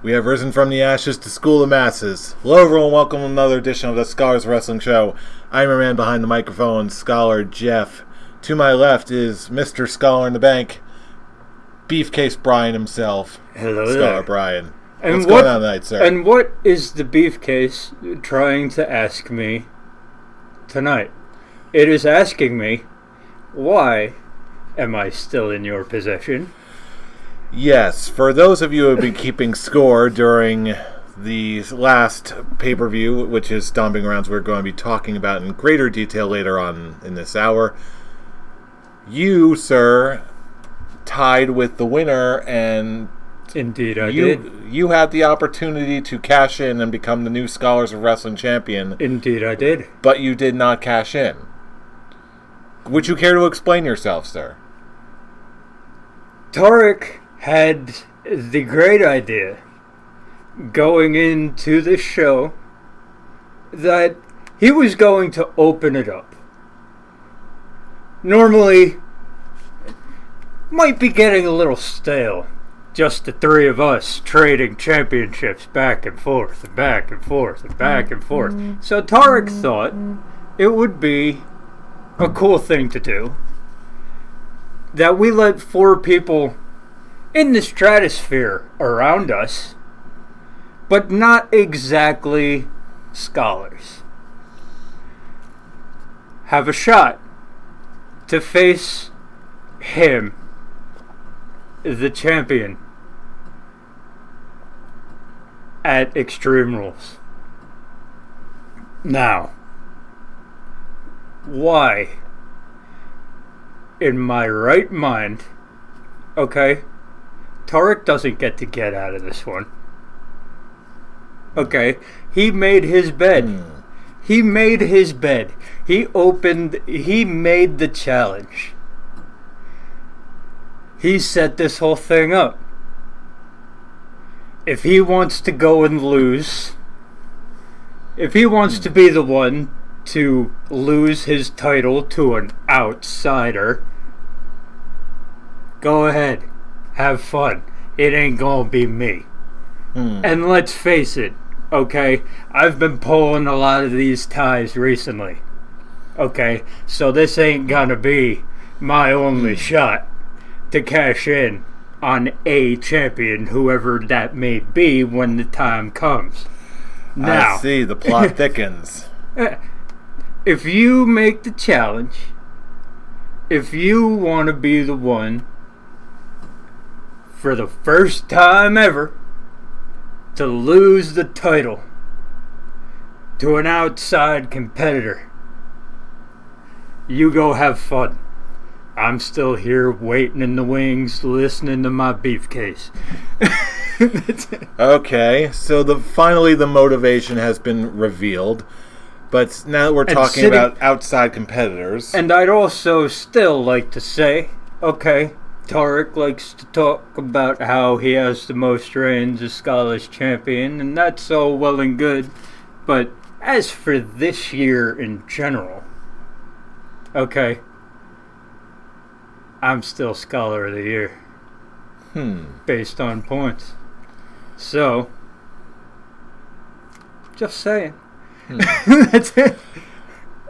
We have risen from the ashes to school the masses. Hello everyone, welcome to another edition of the Scholars Wrestling Show. I'm your man behind the microphone, Scholar Jeff. To my left is Mr. Scholar in the Bank, Beefcase Brian himself. Hello Scholar there. Brian. And What's going on tonight, sir? And what is the Beefcase trying to ask me tonight? It is asking me, why am I still in your possession? Yes, for those of you who have been keeping score during the last pay-per-view, which is Stomping Grounds, we're going to be talking about in greater detail later on in this hour. You, sir, tied with the winner, and Indeed I did. You had the opportunity to cash in and become the new Scholars of Wrestling champion. Indeed I did. But you did not cash in. Would you care to explain yourself, sir? Tarek had the great idea going into this show that he was going to open it up. Normally, might be getting a little stale. Just the three of us trading championships back and forth and back and forth and back and forth. So Tarek thought it would be a cool thing to do that we let four people in the stratosphere around us, but not exactly scholars, have a shot to face him, the champion, at Extreme Rules. Now, why, in my right mind, okay, Tarek doesn't get to get out of this one. Okay, he made his bed. He made his bed. He made the challenge. He set this whole thing up. If he wants to go and lose, if he wants to be the one to lose his title to an outsider, go ahead. Have fun. It ain't gonna be me. And let's face it, okay? I've been pulling a lot of these ties recently. Okay? So this ain't gonna be my only shot to cash in on a champion, whoever that may be, when the time comes. Now, I see, the plot thickens. If you make the challenge, if you want to be the one for the first time ever to lose the title to an outside competitor, you go have fun. I'm still here waiting in the wings, listening to my beefcase. Okay, so finally the motivation has been revealed, but now that we're talking about outside competitors. And I'd also still like to say, okay, Tarek likes to talk about how he has the most reigns as Scholars champion, and that's all well and good. But as for this year in general, okay, I'm still Scholar of the Year. Based on points. So, just saying. That's it.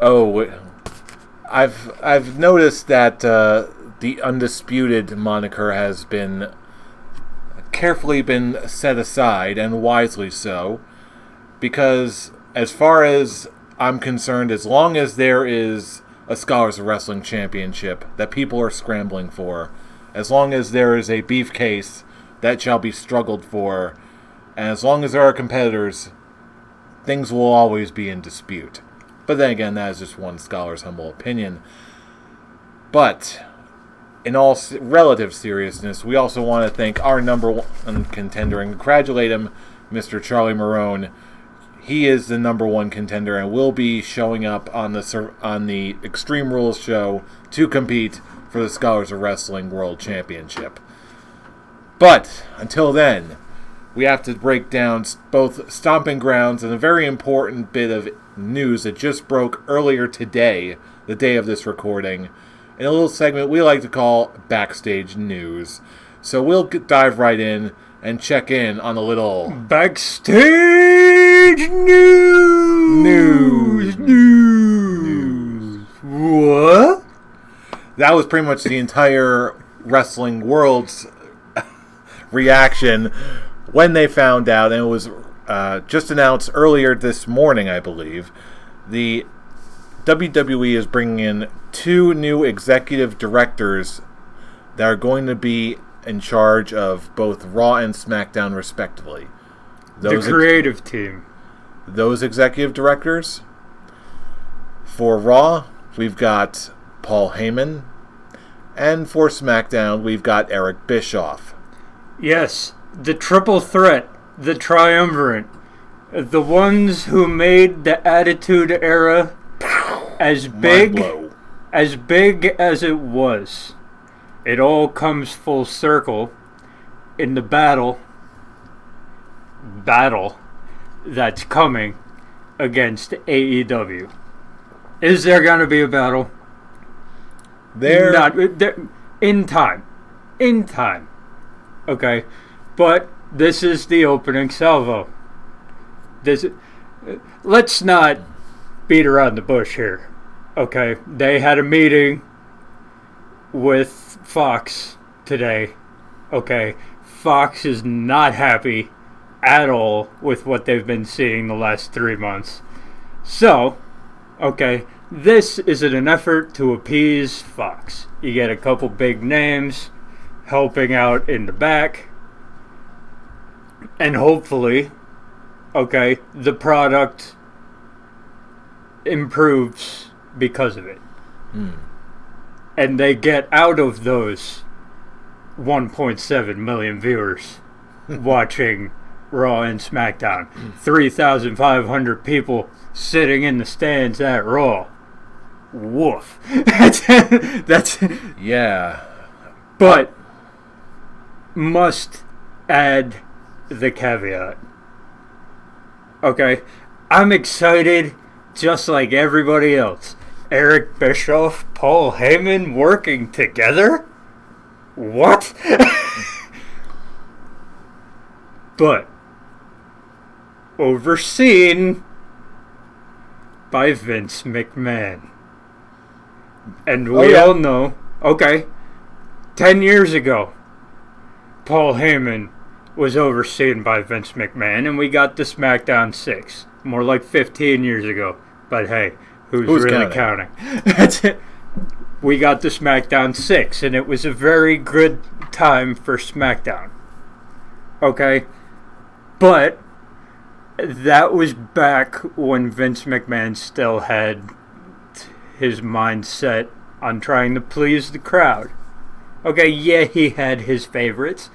Oh, I've noticed that the Undisputed moniker has been carefully been set aside, and wisely so, because as far as I'm concerned, as long as there is a Scholars of Wrestling championship that people are scrambling for, as long as there is a beefcase that shall be struggled for, and as long as there are competitors, things will always be in dispute. But then again, that is just one scholar's humble opinion. But in all relative seriousness, we also want to thank our number one contender and congratulate him, Mr. Charlie Marone. He is the number one contender and will be showing up on the Extreme Rules show to compete for the Scholars of Wrestling World Championship. But until then, we have to break down both Stomping Grounds and a very important bit of news that just broke earlier today, the day of this recording, in a little segment we like to call Backstage News. So we'll dive right in and check in on a little backstage news. What? That was pretty much the entire wrestling world's reaction when they found out, and it was just announced earlier this morning, I believe. The WWE is bringing in 2 new executive directors that are going to be in charge of both Raw and SmackDown, respectively. The creative team. Those executive directors. For Raw, we've got Paul Heyman. And for SmackDown, we've got Eric Bischoff. Yes, the triple threat, the triumvirate. The ones who made the Attitude Era as big as it was. It all comes full circle in the battle that's coming against AEW. Is there going to be a battle? In time. Okay, but this is the opening salvo. Let's not beat around the bush here. Okay, they had a meeting with Fox today. Okay, Fox is not happy at all with what they've been seeing the last 3 months. So, okay, this is an effort to appease Fox. You get a couple big names helping out in the back, and hopefully, okay, the product improves because of it. And they get out of those 1.7 million viewers watching Raw and SmackDown. 3,500 people sitting in the stands at Raw. Woof. That's yeah. But must add the caveat. Okay, I'm excited just like everybody else. Eric Bischoff, Paul Heyman working together? What? But overseen by Vince McMahon. And we all know, okay, 10 years ago, Paul Heyman was overseen by Vince McMahon, and we got the SmackDown 6. More like 15 years ago. But hey, who's really counting? That's it. We got the SmackDown 6, and it was a very good time for SmackDown. Okay? But that was back when Vince McMahon still had his mind set on trying to please the crowd. Okay, yeah, he had his favorites,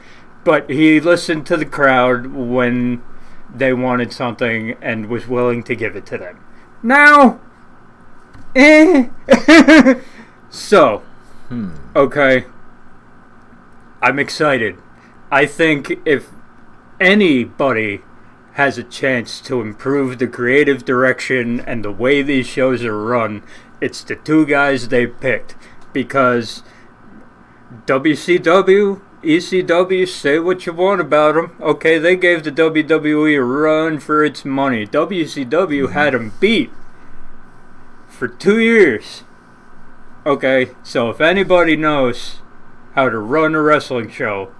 but he listened to the crowd when they wanted something and was willing to give it to them. Now, So, okay, I'm excited. I think if anybody has a chance to improve the creative direction and the way these shows are run, it's the 2 guys they picked. Because WCW, ECW, say what you want about them. Okay, they gave the WWE a run for its money. WCW had them beat for 2 years. Okay, so if anybody knows how to run a wrestling show,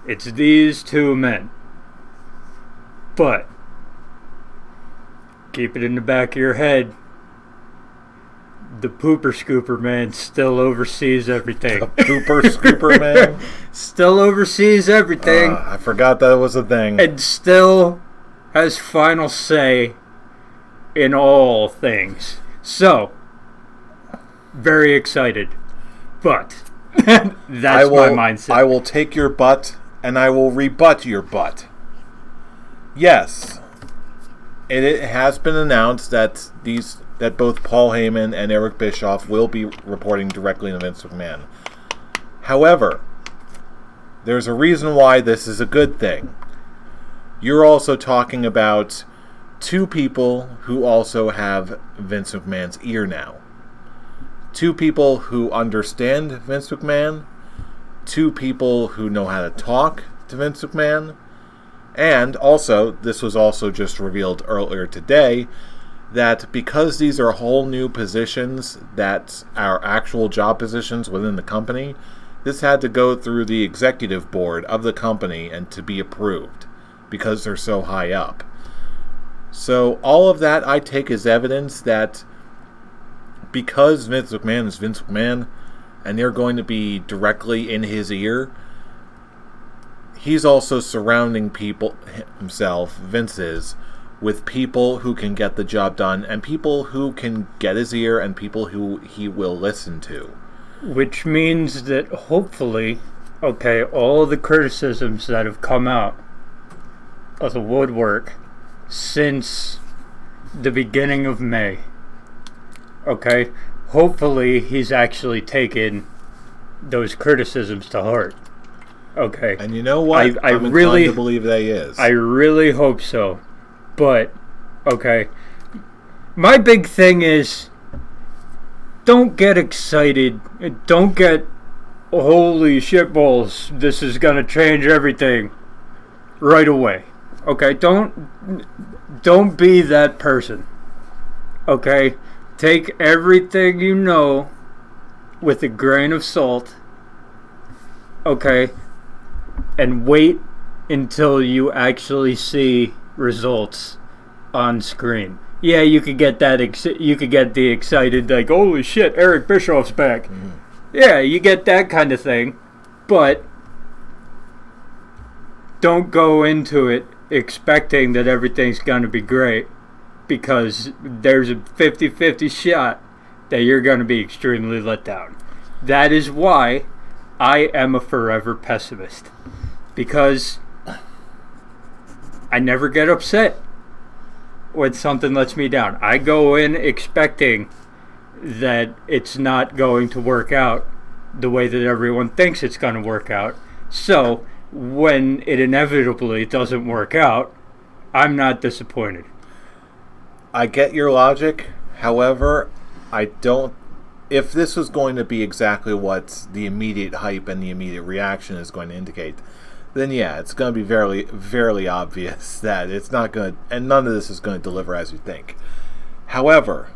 it's these 2 men. But keep it in the back of your head. The pooper scooper man still oversees everything. The pooper scooper man? Still oversees everything. I forgot that was a thing. And still has final say in all things. So, very excited. But that's my mindset. I will take your butt and I will rebut your butt. Yes. It has been announced that both Paul Heyman and Eric Bischoff will be reporting directly to Vince McMahon. However, there's a reason why this is a good thing. You're also talking about 2 people who also have Vince McMahon's ear now. 2 people who understand Vince McMahon. 2 people who know how to talk to Vince McMahon. And also, this was also just revealed earlier today, that because these are whole new positions that are actual job positions within the company, this had to go through the executive board of the company and to be approved because they're so high up. So all of that I take as evidence that because Vince McMahon is Vince McMahon and they're going to be directly in his ear, he's also surrounding people, himself, Vince is, with people who can get the job done and people who can get his ear and people who he will listen to. Which means that hopefully, okay, all the criticisms that have come out of the woodwork since the beginning of May, okay, hopefully he's actually taken those criticisms to heart. Okay. And you know what? I'm really inclined to believe that he is. I really hope so. But, okay, my big thing is, don't get excited. Don't get, holy shitballs, this is going to change everything right away. Okay, don't be that person. Okay, take everything you know with a grain of salt. Okay, and wait until you actually see results on screen. Yeah, you could get that. You could get the excited, like, holy shit, Eric Bischoff's back. Mm-hmm. Yeah, you get that kind of thing, but don't go into it expecting that everything's gonna be great, because there's a 50-50 shot that you're gonna be extremely let down. That is why I am a forever pessimist, because I never get upset when something lets me down. I go in expecting that it's not going to work out the way that everyone thinks it's going to work out. So when it inevitably doesn't work out, I'm not disappointed. I get your logic. However, I don't... If this was going to be exactly what the immediate hype and the immediate reaction is going to indicate, then yeah, it's going to be very, very obvious that it's not going to, and none of this is going to deliver as you think. However,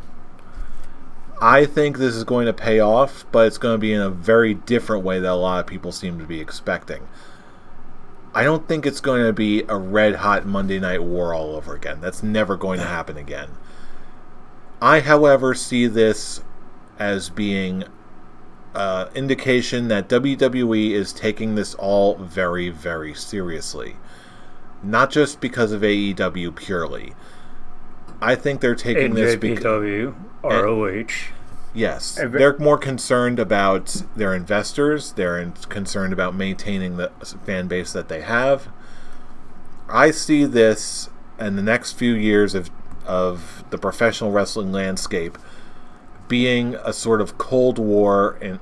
I think this is going to pay off, but it's going to be in a very different way that a lot of people seem to be expecting. I don't think it's going to be a red-hot Monday Night War all over again. That's never going to happen again. I, however, see this as being indication that WWE is taking this all very, very seriously. Not just because of AEW purely. I think they're taking this because... NJPW, ROH. Yes. They're more concerned about their investors. They're concerned about maintaining the fan base that they have. I see this in the next few years of the professional wrestling landscape being a sort of Cold War and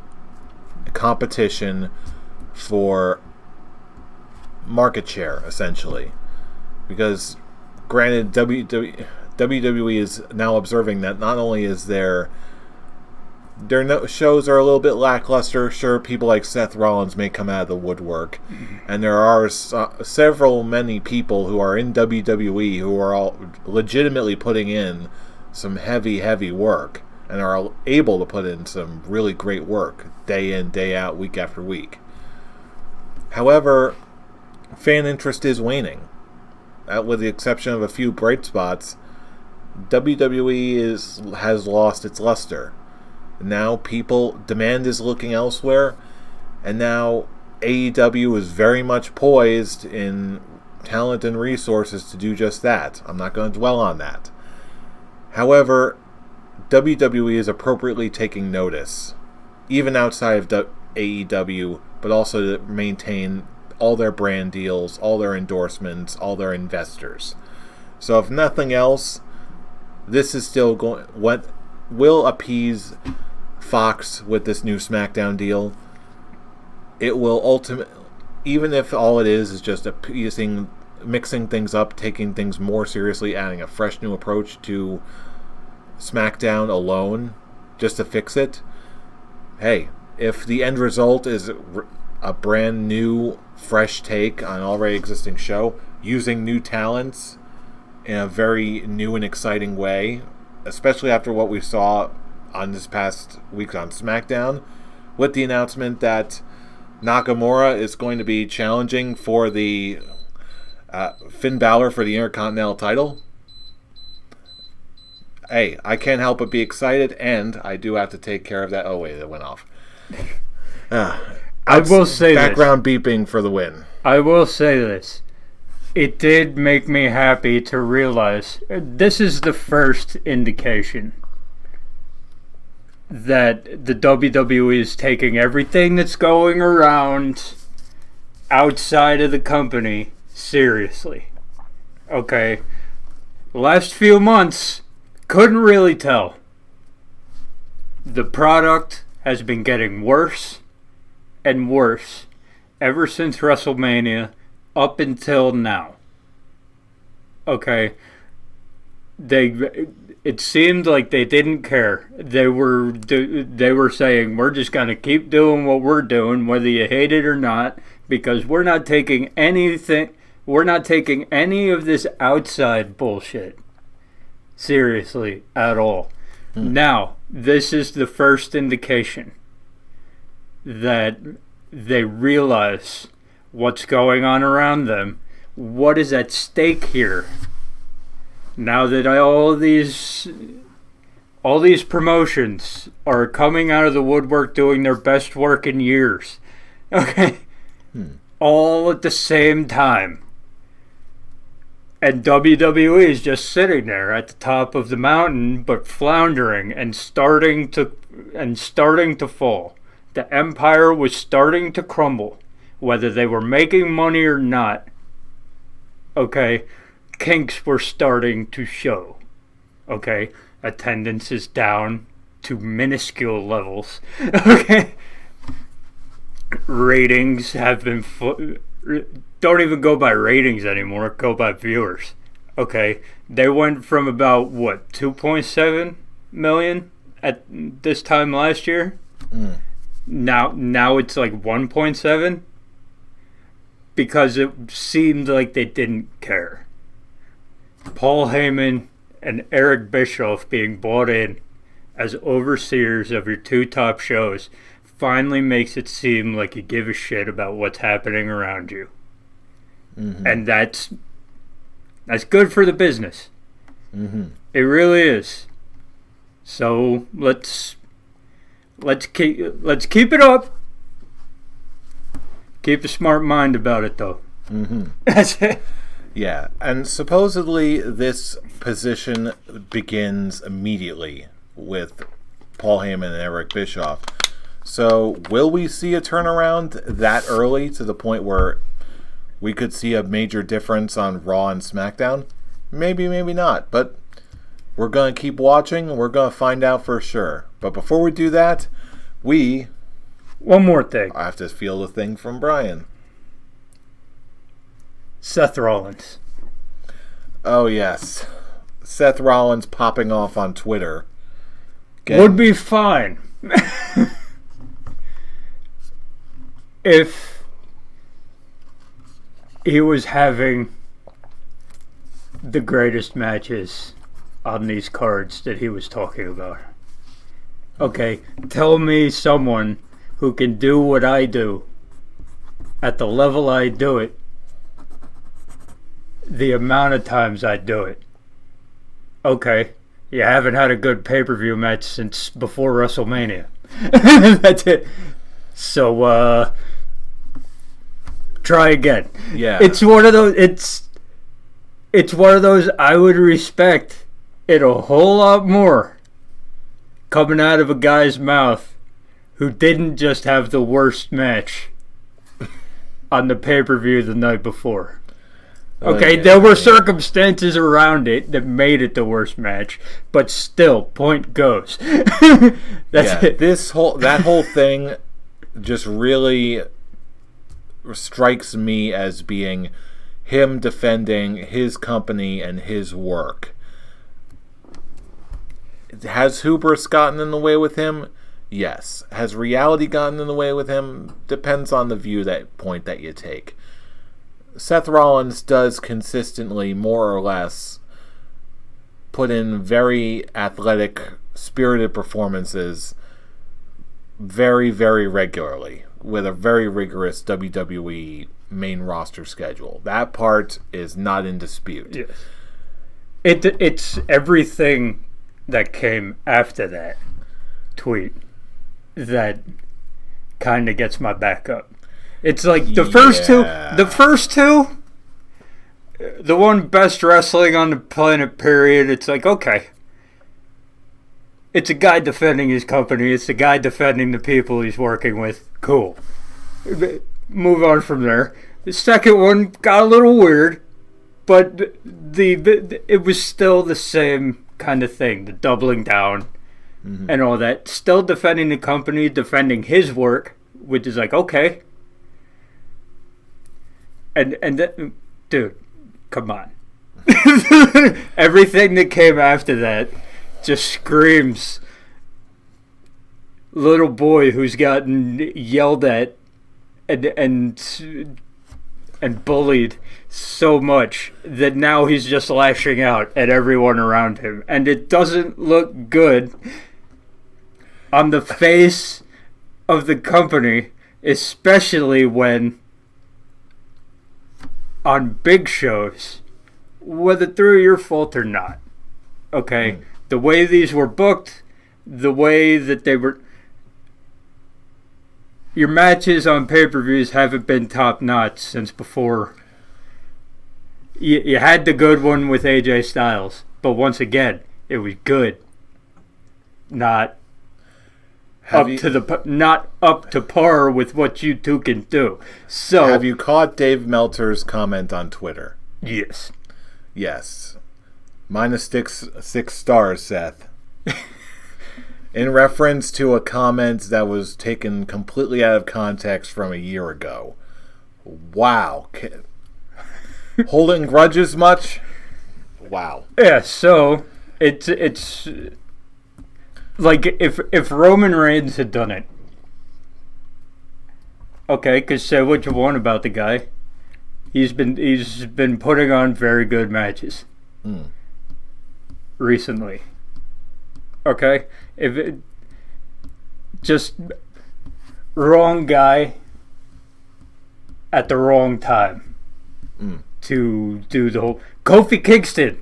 competition for market share, essentially. Because, granted, WWE is now observing that not only is their shows are a little bit lackluster. Sure, people like Seth Rollins may come out of the woodwork, and there are many people who are in WWE who are all legitimately putting in some heavy, heavy work, and are able to put in some really great work day in, day out, week after week. However, fan interest is waning. With the exception of a few bright spots, WWE has lost its luster. Now demand is looking elsewhere, and now AEW is very much poised in talent and resources to do just that. I'm not going to dwell on that. However, WWE is appropriately taking notice, even outside of AEW, but also to maintain all their brand deals, all their endorsements, all their investors. So if nothing else, this is still what will appease Fox with this new SmackDown deal. It will ultimately, even if all it is just appeasing, mixing things up, taking things more seriously, adding a fresh new approach to SmackDown alone, just to fix it. Hey, if the end result is a brand new, fresh take on an already existing show, using new talents in a very new and exciting way, especially after what we saw on this past week on SmackDown, with the announcement that Nakamura is going to be challenging for the Finn Balor for the Intercontinental title. Hey, I can't help but be excited, and I do have to take care of that. Oh, wait, it went off. I will say background beeping for the win. I will say this. It did make me happy to realize this is the first indication that the WWE is taking everything that's going around outside of the company seriously. Okay. The last few months, couldn't really tell. The product has been getting worse and worse ever since WrestleMania up until now. Okay. It seemed like they didn't care. They were saying, we're just going to keep doing what we're doing, whether you hate it or not, because we're not taking any of this outside bullshit seriously at all. Now, this is the first indication that they realize what's going on around them, what is at stake here. Now that all these promotions are coming out of the woodwork doing their best work in years. Okay? All at the same time. And WWE is just sitting there at the top of the mountain, but floundering and starting to fall. The empire was starting to crumble, whether they were making money or not. Okay, kinks were starting to show. Okay, attendance is down to minuscule levels. Okay, ratings have been don't even go by ratings anymore, go by viewers. Okay, they went from about 2.7 million at this time last year. Now it's like 1.7 because it seemed like they didn't care. Paul Heyman and Eric Bischoff being brought in as overseers of your two top shows finally makes it seem like you give a shit about what's happening around you. And that's good for the business. It really is. So let's keep it up. Keep a smart mind about it, though. That's it. Yeah, and supposedly this position begins immediately with Paul Heyman and Eric Bischoff. So will we see a turnaround that early to the point where we could see a major difference on Raw and SmackDown? Maybe, maybe not. But we're going to keep watching and we're going to find out for sure. But before we do that, one more thing. I have to feel the thing from Brian. Seth Rollins. Oh, yes. Seth Rollins popping off on Twitter. Would be fine. If he was having the greatest matches on these cards that he was talking about. Okay, tell me someone who can do what I do at the level I do it, the amount of times I do it. Okay, you haven't had a good pay-per-view match since before WrestleMania. That's it. So, try again. Yeah. It's one of those. It's one of those I would respect it a whole lot more coming out of a guy's mouth who didn't just have the worst match on the pay-per-view the night before. Okay, there were circumstances around it that made it the worst match, but still, point goes. That's it. That whole thing just really strikes me as being him defending his company and his work. Has hubris gotten in the way with him? Yes. Has reality gotten in the way with him? Depends on the point that you take. Seth Rollins does consistently, more or less, put in very athletic, spirited performances very, very regularly with a very rigorous WWE main roster schedule. That part is not in dispute. Yes. It's everything that came after that tweet that kind of gets my back up. It's like the first two, the one best wrestling on the planet, period. It's like, okay, it's a guy defending his company. It's a guy defending the people he's working with. Cool. Move on from there. The second one got a little weird, but it was still the same kind of thing. The doubling down and all that. Still defending the company, defending his work, which is like, okay. Dude, come on. Everything that came after that just screams little boy who's gotten yelled at and bullied so much that now he's just lashing out at everyone around him, and it doesn't look good on the face of the company, especially when on big shows, whether through your fault or not. Okay, the way these were booked, the way that they were. Your matches on pay-per-views haven't been top-notch since before. You had the good one with AJ Styles, but once again, it was good. Not up to par with what you two can do. So, have you caught Dave Meltzer's comment on Twitter? Yes. Yes. Minus six stars, Seth. In reference to a comment that was taken completely out of context from a year ago. Wow. Holding grudges much? Wow. Yeah, so it's like if Roman Reigns had done it. Okay, because say what you want about the guy. He's been putting on very good matches recently. Okay, just wrong guy at the wrong time to do the whole Kofi Kingston.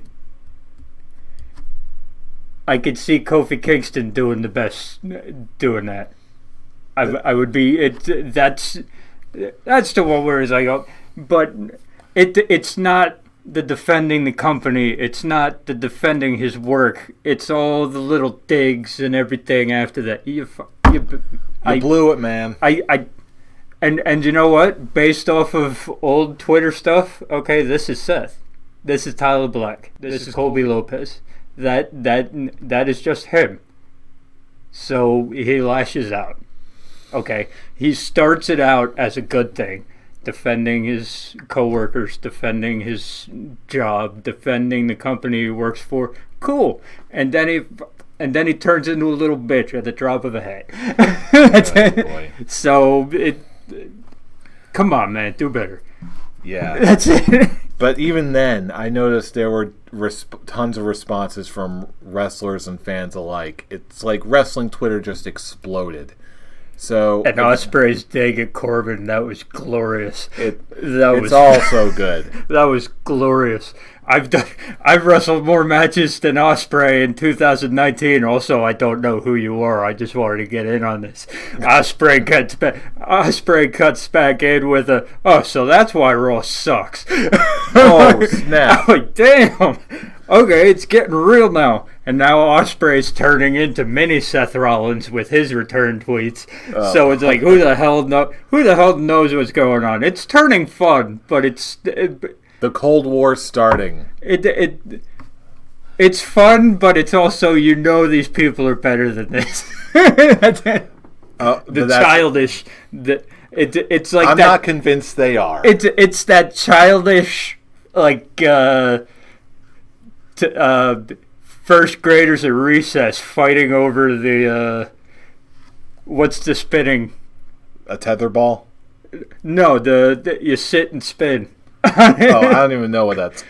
I could see Kofi Kingston doing doing that. I would be that's the one where it's like, oh, but it's not the defending the company. It's not the defending his work. It's all the little digs and everything after that. You blew it, man. And you know what? Based off of old Twitter stuff, okay, this is Seth. This is Tyler Black. This is Colby Lopez. That is just him. So he lashes out. Okay, he starts it out as a good thing. Defending his coworkers, defending his job, defending the company he works for. Cool. And then he turns into a little bitch at the drop of a hat. Boy. So come on, man, do better. Yeah. That's it. But even then, I noticed there were tons of responses from wrestlers and fans alike. It's like wrestling Twitter just exploded. So and Ospreay's dig at Corbin, that was glorious. It's all so good. That was glorious. I've wrestled more matches than Ospreay in 2019. Also, I don't know who you are. I just wanted to get in on this. Ospreay cuts back in with so that's why Raw sucks. Oh, snap. I'm like, damn. Okay, it's getting real now. And now Ospreay's turning into mini Seth Rollins with his return tweets. So it's like, who the hell knows what's going on? It's turning fun, but the Cold War starting. It's fun, but it's also, these people are better than this. Childish. It's like I'm not convinced they are. It's that childish, like first graders at recess fighting over What's the spinning? A tetherball? No, the you sit and spin. Oh, I don't even know what that's.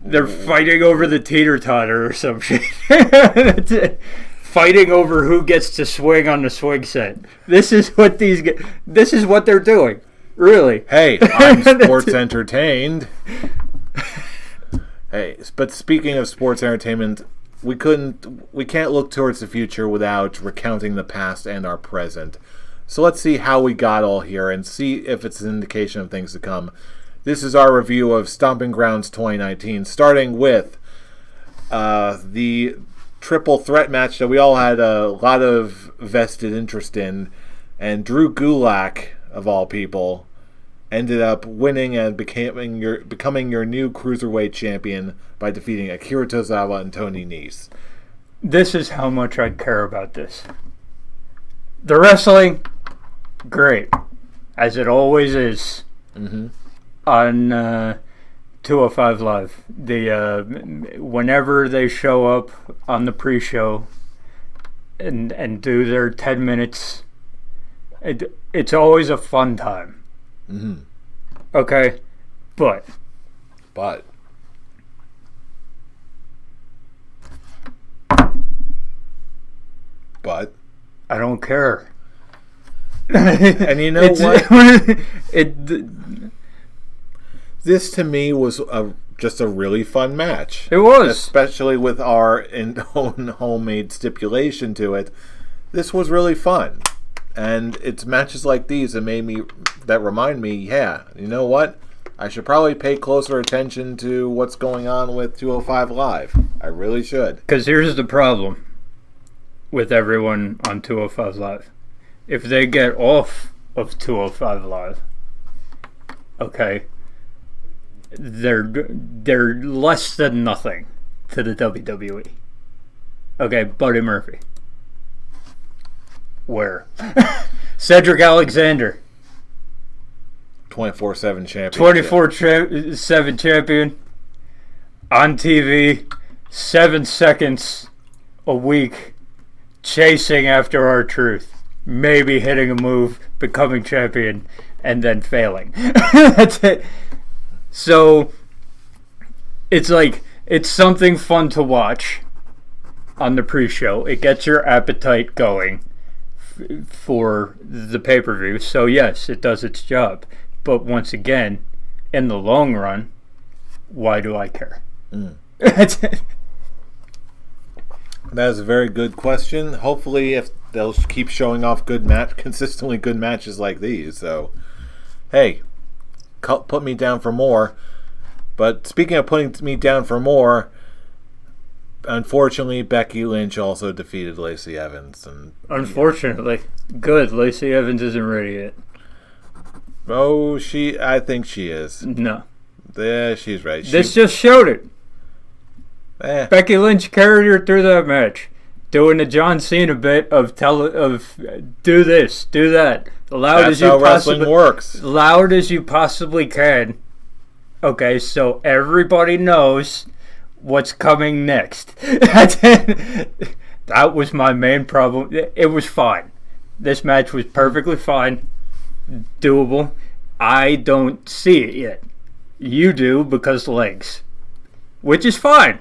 They're fighting over the teeter-totter or some shit. Fighting over who gets to swing on the swing set. This is what they're doing. Really. Hey, I'm sports entertained. Hey, but speaking of sports entertainment, we can't look towards the future without recounting the past and our present. So let's see how we got all here and see if it's an indication of things to come. This is our review of Stomping Grounds 2019, starting with the triple threat match that we all had a lot of vested interest in, and Drew Gulak, of all people, ended up winning and becoming your new cruiserweight champion by defeating Akira Tozawa and Tony Nese. This is how much I care about this. The wrestling, great, as it always is. Mm-hmm. On 205 Live. Whenever they show up on the pre-show and do their 10 minutes, it's always a fun time. Mm-hmm. Okay? But I don't care. And you know what? This to me was just a really fun match. It was. Especially with our own homemade stipulation to it. This was really fun. And it's matches like these that remind me, yeah, you know what? I should probably pay closer attention to what's going on with 205 Live. I really should. Because here's the problem with everyone on 205 Live. If they get off of 205 Live, okay, they're less than nothing to the WWE. Okay, Buddy Murphy. Where? Cedric Alexander. 24/7 champion. 24/7 champion. On TV. 7 seconds a week. Chasing after our truth. Maybe hitting a move. Becoming champion. And then failing. That's it. So, it's something fun to watch on the pre-show. It gets your appetite going for the pay-per-view. So, yes, it does its job. But once again, in the long run, why do I care? That's it. That is a very good question. Hopefully, if they'll keep showing off consistently good matches like these. So, hey, put me down for more. But speaking of putting me down for more, unfortunately, Becky Lynch also defeated Lacey Evans. Unfortunately. Good. Lacey Evans isn't ready yet. Oh, I think she is. No. Yeah, she's right. This just showed it. Becky Lynch carried her through that match. Doing the John Cena bit of do this, do that. That's how wrestling works. Loud as you possibly can. Okay, so everybody knows what's coming next. That was my main problem. It was fine. This match was perfectly fine. Doable. I don't see it yet. You do because legs. Which is fine.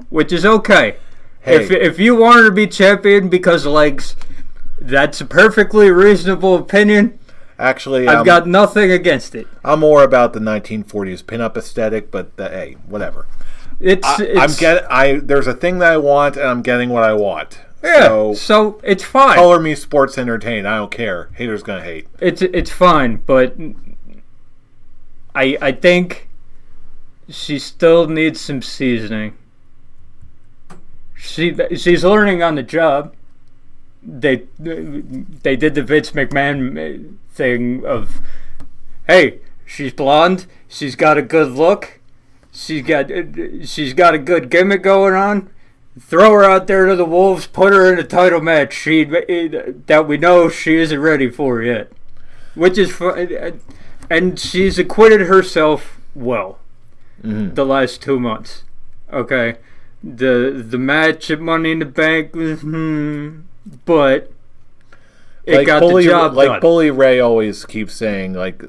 Which is okay. Hey. If you want her to be champion because legs, that's a perfectly reasonable opinion. Actually, I've got nothing against it. I'm more about the 1940s pinup aesthetic, but hey, whatever. There's a thing that I want, and I'm getting what I want. Yeah, so it's fine. Color me sports entertained. I don't care. Haters gonna hate. It's fine, but I think she still needs some seasoning. She's learning on the job. They did the Vince McMahon thing of, hey, she's blonde, she's got a good look, she's got a good gimmick going on. Throw her out there to the Wolves, put her in a title match that we know she isn't ready for yet. Which is fun. And she's acquitted herself well the last 2 months. Okay. The match at Money in the Bank was, but it got the job done. Like Bully Ray always keeps saying, like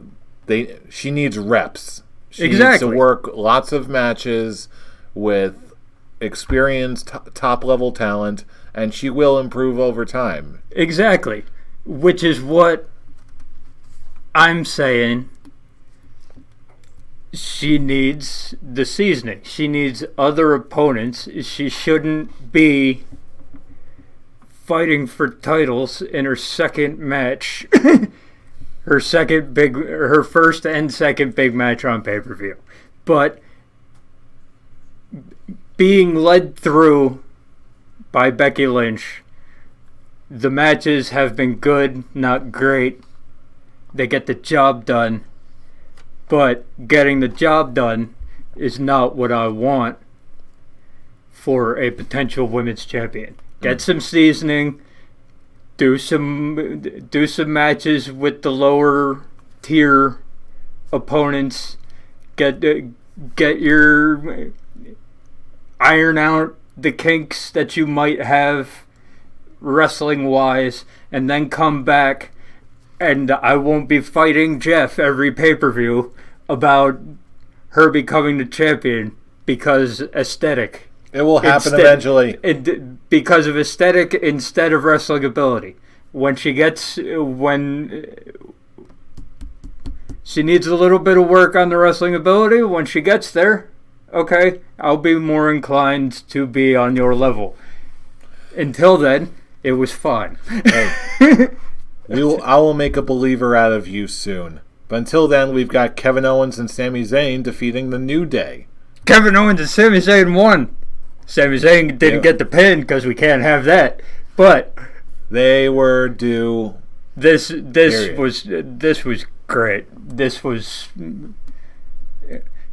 she needs reps. She needs to work lots of matches with experienced top level talent, and she will improve over time. Exactly, which is what I'm saying. She needs the seasoning. She needs other opponents. She shouldn't be fighting for titles in her second match. her first and second big match on pay-per-view. But being led through by Becky Lynch, the matches have been good, not great. They get the job done. But getting the job done is not what I want for a potential women's champion. Get some seasoning, do some matches with the lower tier opponents. Get your iron out the kinks that you might have wrestling wise, and then come back. And I won't be fighting Jeff every pay-per-view about her becoming the champion because aesthetic. It will happen eventually. Because of aesthetic instead of wrestling ability. When she needs a little bit of work on the wrestling ability, when she gets there, okay, I'll be more inclined to be on your level. Until then, it was fine. Hey. I will make a believer out of you soon. But until then, we've got Kevin Owens and Sami Zayn defeating the New Day. Kevin Owens and Sami Zayn won. Sami Zayn didn't get the pin because we can't have that. But they were due. This was great. This was.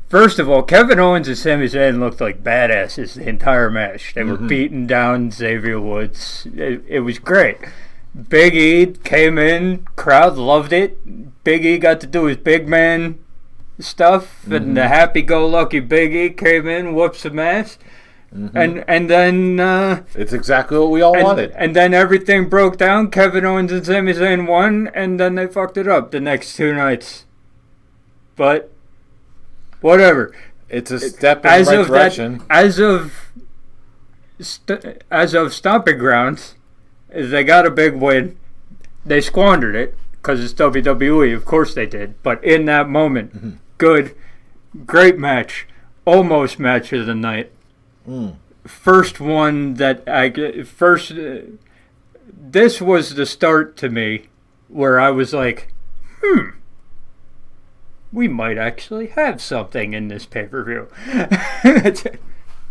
First of all, Kevin Owens and Sami Zayn looked like badasses the entire match. They were beating down Xavier Woods. It was great. Big E came in, crowd loved it. Big E got to do his big man stuff, and the happy-go-lucky Big E came in, whooped some ass, and then it's exactly what we all wanted. And then everything broke down. Kevin Owens and Sami Zayn won, and then they fucked it up the next 2 nights. But whatever. It's a step in the right direction. As of Stomping Grounds. They got a big win. They squandered it because it's WWE. Of course they did. But in that moment, good, great match. Almost match of the night. First one that this was the start to me where I was like, we might actually have something in this pay-per-view.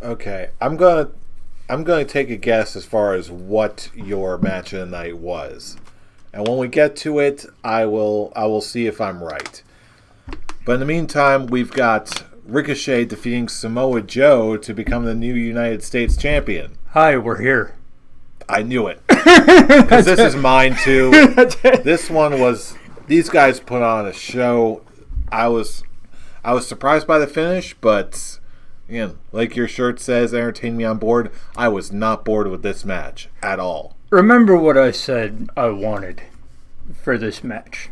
Okay, I'm going to take a guess as far as what your match of the night was. And when we get to it, I will see if I'm right. But in the meantime, we've got Ricochet defeating Samoa Joe to become the new United States champion. Hi, we're here. I knew it. Because this is mine too. This one was... These guys put on a show. I was surprised by the finish, but... Again, like your shirt says, entertain me on board. I was not bored with this match at all. Remember what I said I wanted for this match.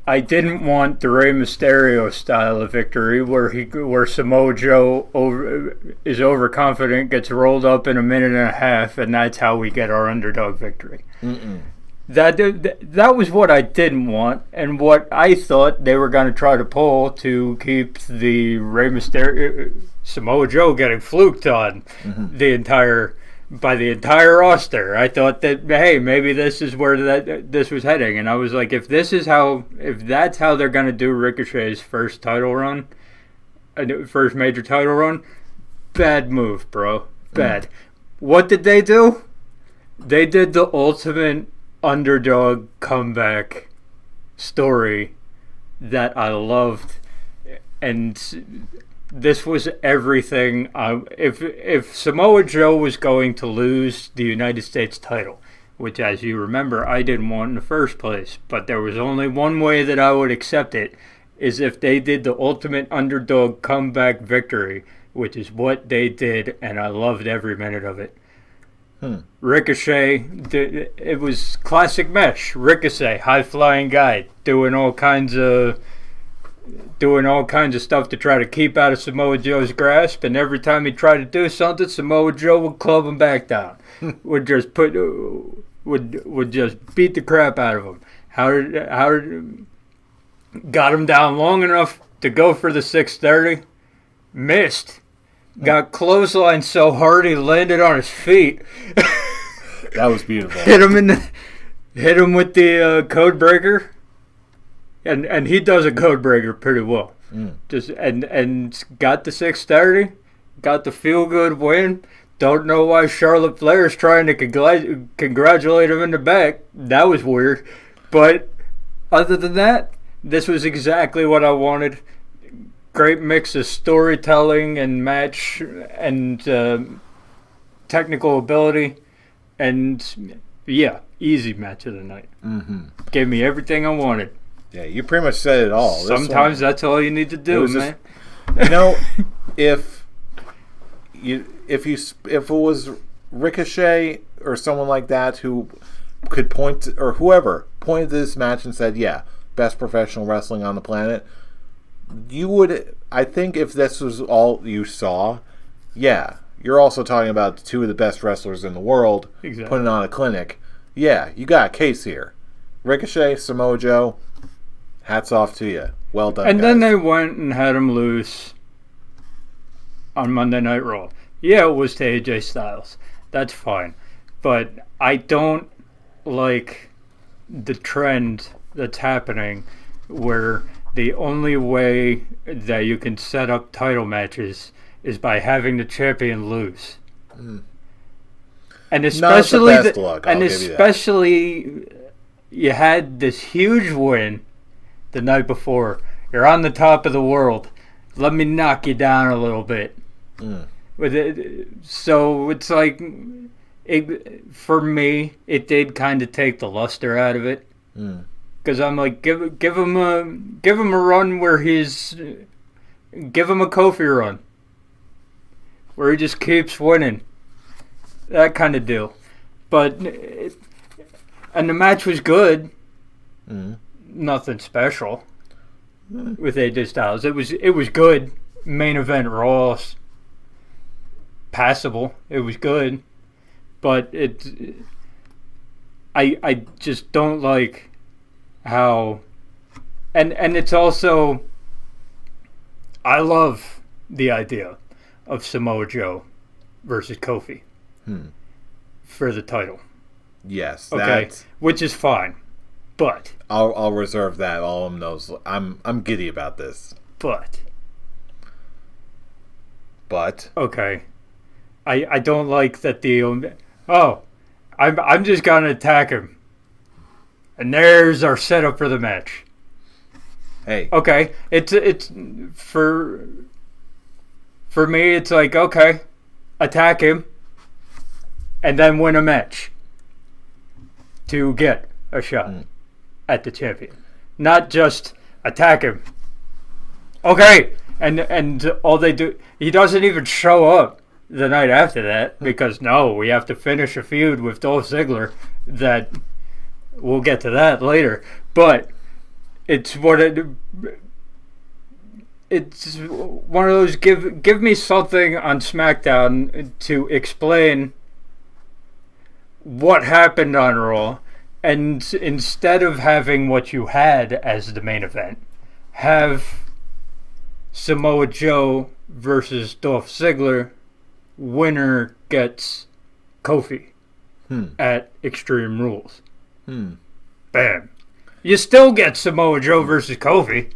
I didn't want the Rey Mysterio style of victory where Samoa Joe is overconfident, gets rolled up in a minute and a half, and that's how we get our underdog victory. That was what I didn't want, and what I thought they were going to try to pull to keep the Rey Mysterio... Samoa Joe getting fluked on by the entire roster. I thought that, hey, maybe this is where this was heading, and I was like, if that's how they're gonna do Ricochet's first major title run, bad move, bro, bad. What did they do? They did the ultimate underdog comeback story that I loved, and this was everything. If Samoa Joe was going to lose the United States title, which, as you remember, I didn't want in the first place, but there was only one way that I would accept it, is if they did the ultimate underdog comeback victory, which is what they did, and I loved every minute of it. Ricochet, it was classic mesh. Ricochet, high flying guy, doing all kinds of stuff to try to keep out of Samoa Joe's grasp, and every time he tried to do something, Samoa Joe would club him back down. would just beat the crap out of him. Howard got him down long enough to go for the 630. Missed. Got clotheslined so hard he landed on his feet. That was beautiful. Hit him with the code breaker. And he does a code breaker pretty well. Just and got the 630, got the feel good win. Don't know why Charlotte Flair is trying to congratulate him in the back. That was weird. But other than that, this was exactly what I wanted. Great mix of storytelling and match and technical ability. And yeah, easy match of the night. Gave me everything I wanted. Yeah, you pretty much said it all. Sometimes that's all you need to do, man. You know, if it was Ricochet or someone like that who could point to, or whoever pointed to this match and said, "Yeah, best professional wrestling on the planet," you would. I think if this was all you saw, yeah, you're also talking about two of the best wrestlers in the world putting on a clinic. Yeah, you got a case here. Ricochet, Samoa Joe. Hats off to you. Well done, And guys. then they went and had him loose on Monday Night Raw. Yeah, it was to AJ Styles. That's fine. But I don't like the trend that's happening where the only way that you can set up title matches is by having the champion lose. And especially not the best look, I'll give you that. especially you had this huge win the night before. You're on the top of the world. Let me knock you down a little bit. With it, so it's like, for me, it did kind of take the luster out of it. Because I'm like, give him a run where give him a Kofi run, where he just keeps winning, that kind of deal. But and the match was good. Nothing special with AJ Styles. It was good. Main event Raw, passable. It was good, but I just don't like how, and it's also, I love the idea of Samoa Joe versus Kofi for the title. Yes, okay, which is fine. But I'll reserve that. All of them knows I'm giddy about this. But okay, I don't like that I'm just gonna attack him, and there's our setup for the match. Hey, okay, it's for me. It's like, okay, attack him, and then win a match to get a shot at the champion, not just attack him. Okay, and all they do, he doesn't even show up the night after that because no, we have to finish a feud with Dolph Ziggler. That we'll get to that later, but it's one of those give me something on SmackDown to explain what happened on Raw. And instead of having what you had as the main event, have Samoa Joe versus Dolph Ziggler. Winner gets Kofi at Extreme Rules. Bam. You still get Samoa Joe versus Kofi.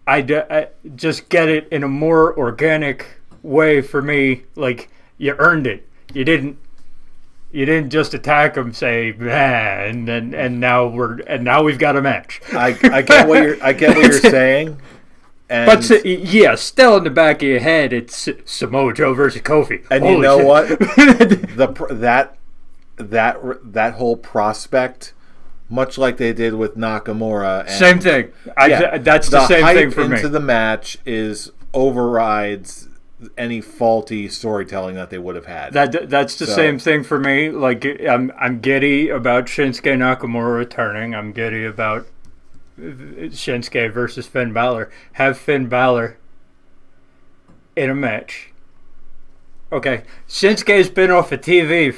I just get it in a more organic way for me. Like, you earned it. You didn't just attack him, say, man, and now we've got a match. I get what you're saying. And but still in the back of your head, it's Samoa Joe versus Kofi. And holy you know shit. what? that whole prospect, much like they did with Nakamura. And, same thing. That's the same thing for me. Into the match overrides any faulty storytelling that they would have had. That's the same thing for me. Like, I'm giddy about Shinsuke Nakamura returning. I'm giddy about Shinsuke versus Finn Balor. Have Finn Balor in a match. Okay, Shinsuke's been off of TV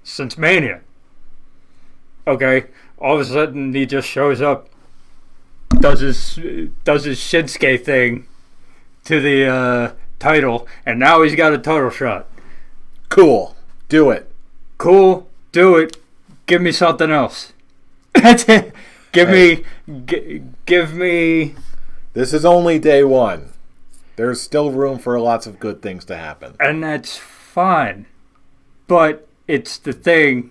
since Mania. Okay, all of a sudden he just shows up, does his Shinsuke thing to the title, and now he's got a title shot. Cool. Do it. Cool. Do it. Give me something else. That's it. Give me. This is only day one. There's still room for lots of good things to happen. And that's fine. But it's the thing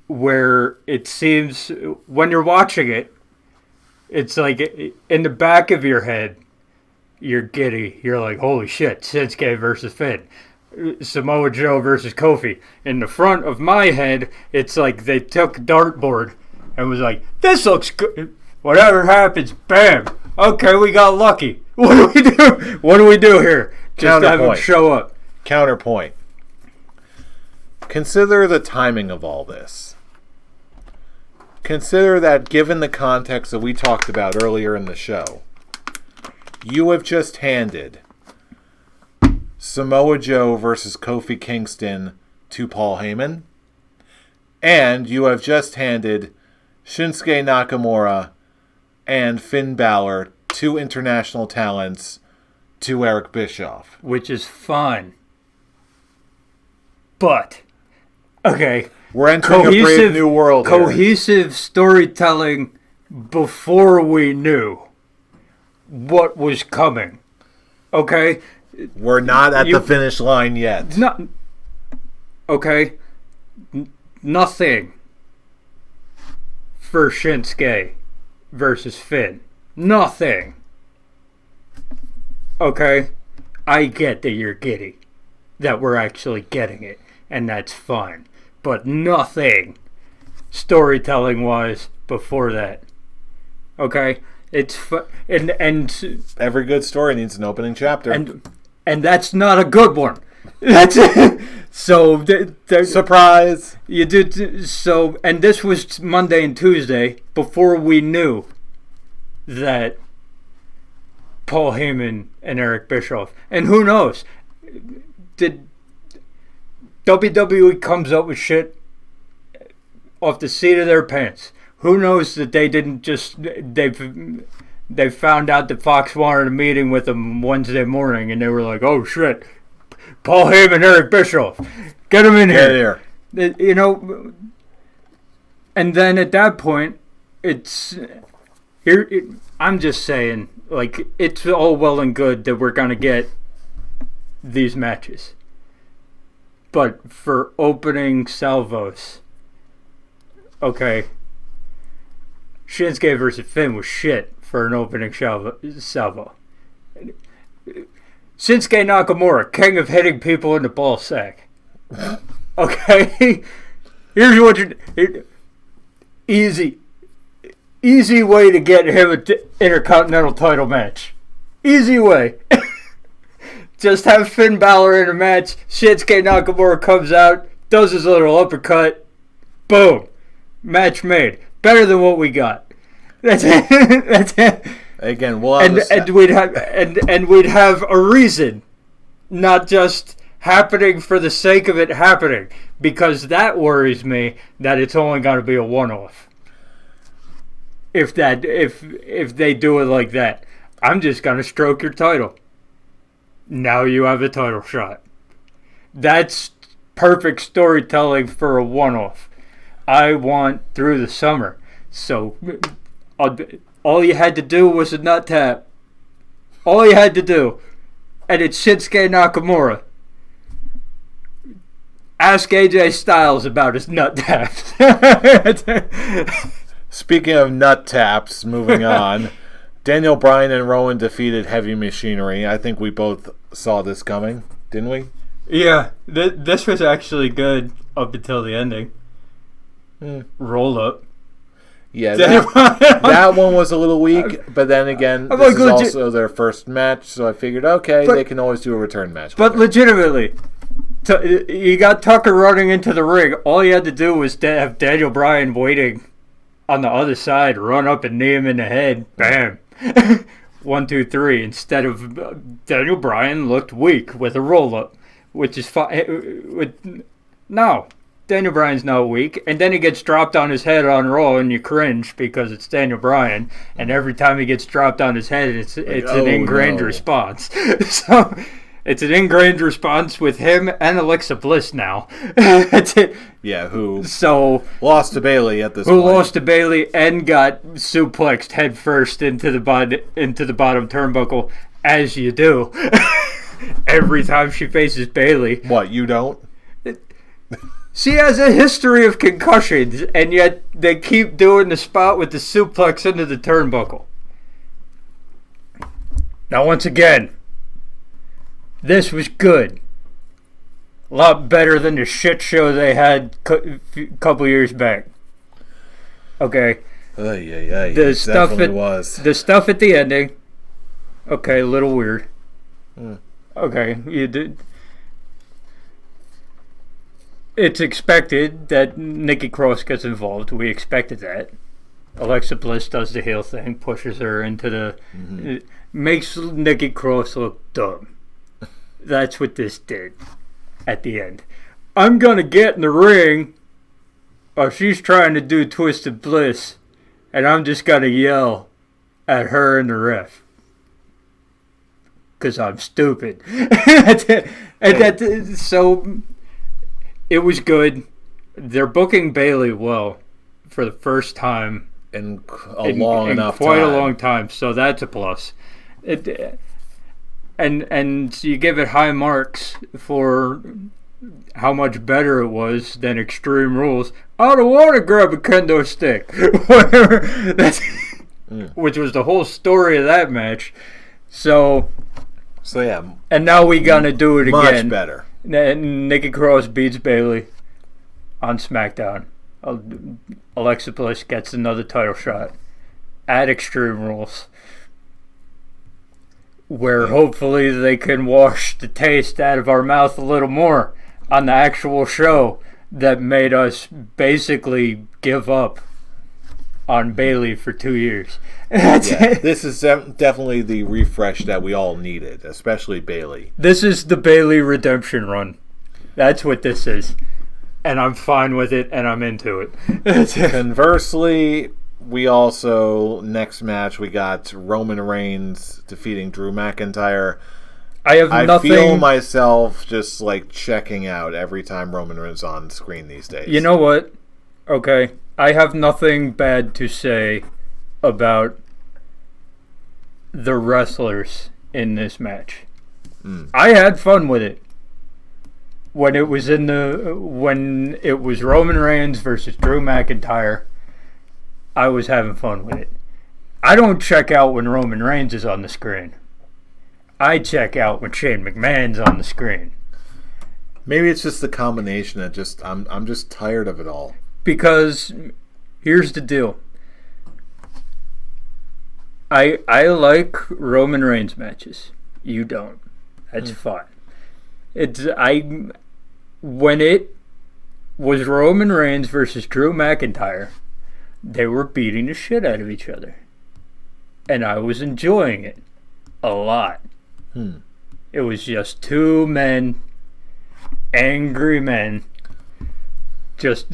where it seems, when you're watching it, it's like in the back of your head, you're giddy. You're like, holy shit, Shinsuke versus Finn. Samoa Joe versus Kofi. In the front of my head, it's like they took a dartboard and was like, this looks good. Whatever happens, bam. Okay, we got lucky. What do we do? What do we do here? Just have him show up. Counterpoint. Consider the timing of all this. Consider that given the context that we talked about earlier in the show, you have just handed Samoa Joe versus Kofi Kingston to Paul Heyman, and you have just handed Shinsuke Nakamura and Finn Balor, two international talents, to Eric Bischoff. Which is fine. But, okay. We're entering a brave new world here. Cohesive storytelling before we knew what was coming. Okay? We're not at the finish line yet. Okay? Nothing for Shinsuke versus Finn. Nothing. Okay? I get that you're giddy. That we're actually getting it. And that's fine. But nothing storytelling-wise before that. Okay? It's and every good story needs an opening chapter. And that's not a good one. That's it. So surprise. You did so, and this was Monday and Tuesday before we knew that Paul Heyman and Eric Bischoff. And who knows? Did WWE comes up with shit off the seat of their pants? Who knows that they didn't just they found out that Fox wanted a meeting with them Wednesday morning, and they were like, "Oh shit, Paul Heyman, Eric Bischoff, get him in here." You know, and then at that point, it's here. I'm just saying, like, it's all well and good that we're gonna get these matches, but for opening salvos, okay. Shinsuke versus Finn was shit for an opening salvo. Shinsuke Nakamura, king of hitting people in the ball sack. Okay? Here's what you... Easy way to get him an Intercontinental title match. Easy way. Just have Finn Balor in a match. Shinsuke Nakamura comes out, does his little uppercut. Boom. Match made. Better than what we got. That's it. That's it. Again, we'll have and we'd have a reason, not just happening for the sake of it happening, because that worries me that it's only going to be a one-off. If they do it like that, I'm just going to stroke your title. Now you have a title shot. That's perfect storytelling for a one-off. I want through the summer. So all you had to do was a nut tap. All you had to do. And it's Shinsuke Nakamura. Ask AJ Styles about his nut taps. Speaking of nut taps, moving on. Daniel Bryan and Rowan defeated Heavy Machinery. I think we both saw this coming, didn't we? Yeah, this was actually good up until the ending. Roll up. Yeah, that one was a little weak, but then again, this is also their first match, so I figured, okay, they can always do a return match. But legitimately, you got Tucker running into the ring. All you had to do was have Daniel Bryan waiting on the other side, run up and knee him in the head. Bam. 1, 2, 3. Instead of Daniel Bryan looked weak with a roll-up, which is fine. No. Daniel Bryan's not weak, and then he gets dropped on his head on Raw, and you cringe because it's Daniel Bryan, and every time he gets dropped on his head, it's an ingrained response. So it's an ingrained response with him and Alexa Bliss now. That's it. Yeah, who lost to Bayley at this point. Who lost to Bayley and got suplexed head first into the bottom turnbuckle, as you do. Every time she faces Bayley. What, you don't? She has a history of concussions, and yet they keep doing the spot with the suplex into the turnbuckle. Now, once again, this was good. A lot better than the shit show they had a couple years back. Okay. The stuff The stuff at the ending. Okay, a little weird. Okay, you did. It's expected that Nikki Cross gets involved. We expected that. Alexa Bliss does the heel thing, pushes her into the... makes Nikki Cross look dumb. That's what this did at the end. I'm going to get in the ring. Oh, she's trying to do Twisted Bliss. And I'm just going to yell at her and the ref. Because I'm stupid. So... It was good. They're booking Bayley well for the first time in a long time. So that's a plus. And you give it high marks for how much better it was than Extreme Rules. I don't want to grab a kendo stick, which was the whole story of that match. So yeah. And now we gonna do it again. Much better. Nikki Cross beats Bayley on SmackDown. Alexa Bliss gets another title shot at Extreme Rules, where hopefully they can wash the taste out of our mouth a little more on the actual show that made us basically give up on Bayley for 2 years. This is definitely the refresh that we all needed, especially Bayley. This is the Bayley redemption run. That's what this is. And I'm fine with it, and I'm into it. Conversely, we also, next match, we got Roman Reigns defeating Drew McIntyre. I feel myself just like checking out every time Roman is on screen these days. You know what? Okay. I have nothing bad to say about the wrestlers in this match. I had fun with it. When it was Roman Reigns versus Drew McIntyre, I was having fun with it. I don't check out when Roman Reigns is on the screen. I check out when Shane McMahon's on the screen. Maybe it's just the combination that I'm just tired of it all. Because here's the deal. I like Roman Reigns matches. You don't. That's fine. When it was Roman Reigns versus Drew McIntyre, they were beating the shit out of each other. And I was enjoying it a lot. It was just two men, angry men, just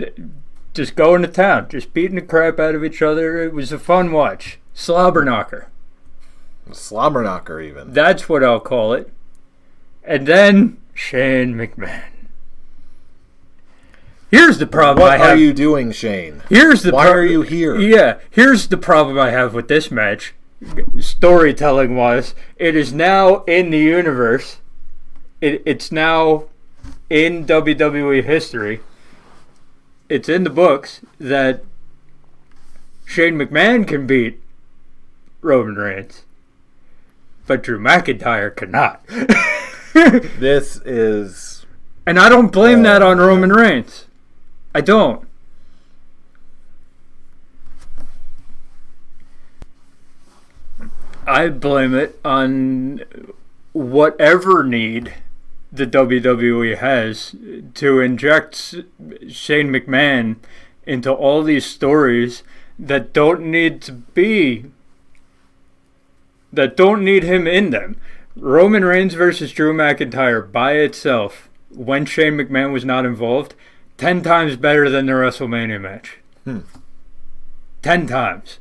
going to town, just beating the crap out of each other. It was a fun watch. Slobber knocker. Slobber knocker, even. That's what I'll call it. And then Shane McMahon. Here's the problem I have. What are you doing, Shane? Why are you here? Yeah, here's the problem I have with this match. Storytelling wise, it is now in the universe. It's now in WWE history. It's in the books that Shane McMahon can beat Roman Reigns, but Drew McIntyre cannot. This is... And I don't blame that on Roman Reigns. I don't. I blame it on whatever need the WWE has to inject Shane McMahon into all these stories that don't need him in them. Roman Reigns versus Drew McIntyre by itself, when Shane McMahon was not involved, 10 times better than the WrestleMania match. 10 times.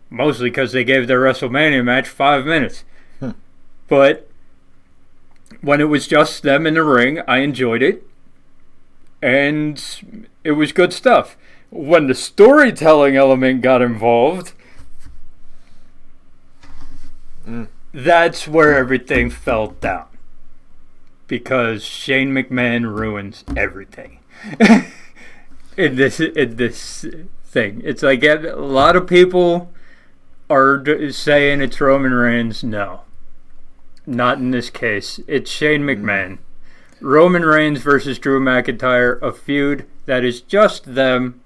Mostly because they gave their WrestleMania match 5 minutes. But when it was just them in the ring, I enjoyed it. And it was good stuff. When the storytelling element got involved, that's where everything fell down. Because Shane McMahon ruins everything. in this thing. It's like a lot of people are saying it's Roman Reigns. No. Not in this case. It's Shane McMahon. Roman Reigns versus Drew McIntyre, a feud that is just them.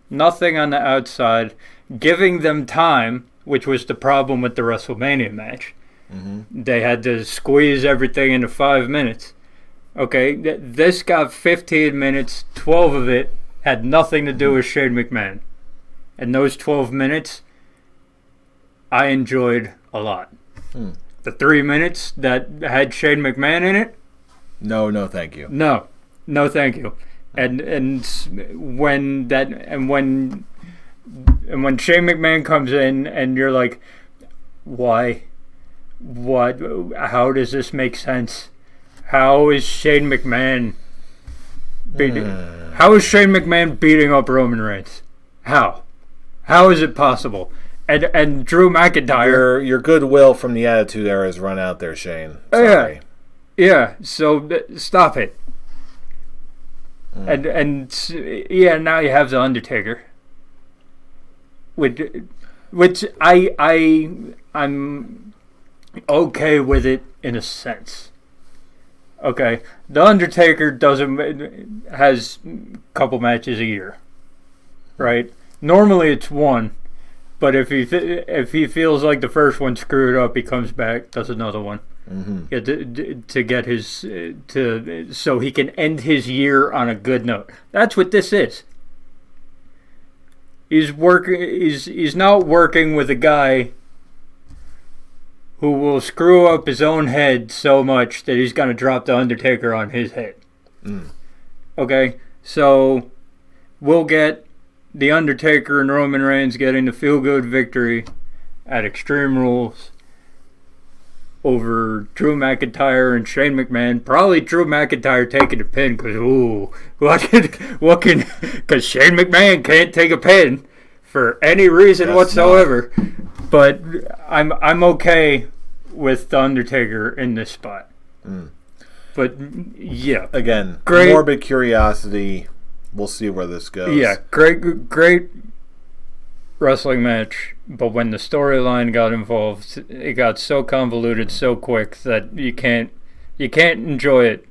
Nothing on the outside. Giving them time, which was the problem with the WrestleMania match. They had to squeeze everything into 5 minutes. Okay, this got 15 minutes. 12 of it had nothing to do with Shane McMahon. And those 12 minutes, I enjoyed a lot. The 3 minutes that had Shane McMahon in it, no, thank you. No, thank you. And when Shane McMahon comes in and you're like, why? What? How does this make sense? How is Shane McMahon beating up Roman Reigns? How? How is it possible? And Drew McIntyre, your goodwill from the Attitude Era has run out there, Shane. Sorry. Yeah. So stop it. And now you have the Undertaker, which I'm okay with it in a sense. Okay, the Undertaker has a couple matches a year, right? Normally it's one, but if he feels like the first one screwed up, he comes back, does another one, to get his so he can end his year on a good note. That's what this is. He's not working with a guy who will screw up his own head so much that he's going to drop the Undertaker on his head. Okay, so we'll get the Undertaker and Roman Reigns getting the feel-good victory at Extreme Rules over Drew McIntyre and Shane McMahon. Probably Drew McIntyre taking the pin because because Shane McMahon can't take a pin for any reason whatsoever. But I'm okay with the Undertaker in this spot. But yeah, again, morbid curiosity. We'll see where this goes. Yeah, great wrestling match. But when the storyline got involved, it got so convoluted so quick that you can't enjoy it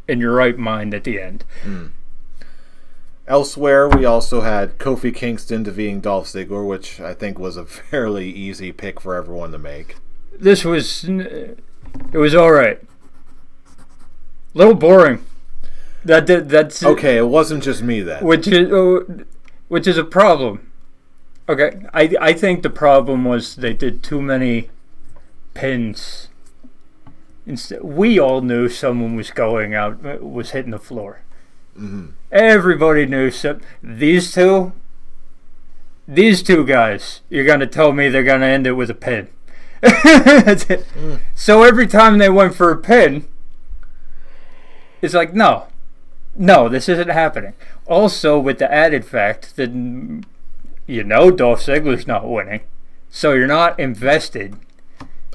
in your right mind at the end. Elsewhere, we also had Kofi Kingston defeating Dolph Ziggler, which I think was a fairly easy pick for everyone to make. It was all right. A little boring. That's okay. It wasn't just me then. Which is a problem. Okay, I think the problem was they did too many pins. We all knew someone was going out, was hitting the floor. Everybody knew. So these two guys, you're going to tell me they're going to end it with a pin. So every time they went for a pin, it's like, no, this isn't happening. Also, with the added fact that Dolph Ziggler's not winning, so you're not invested.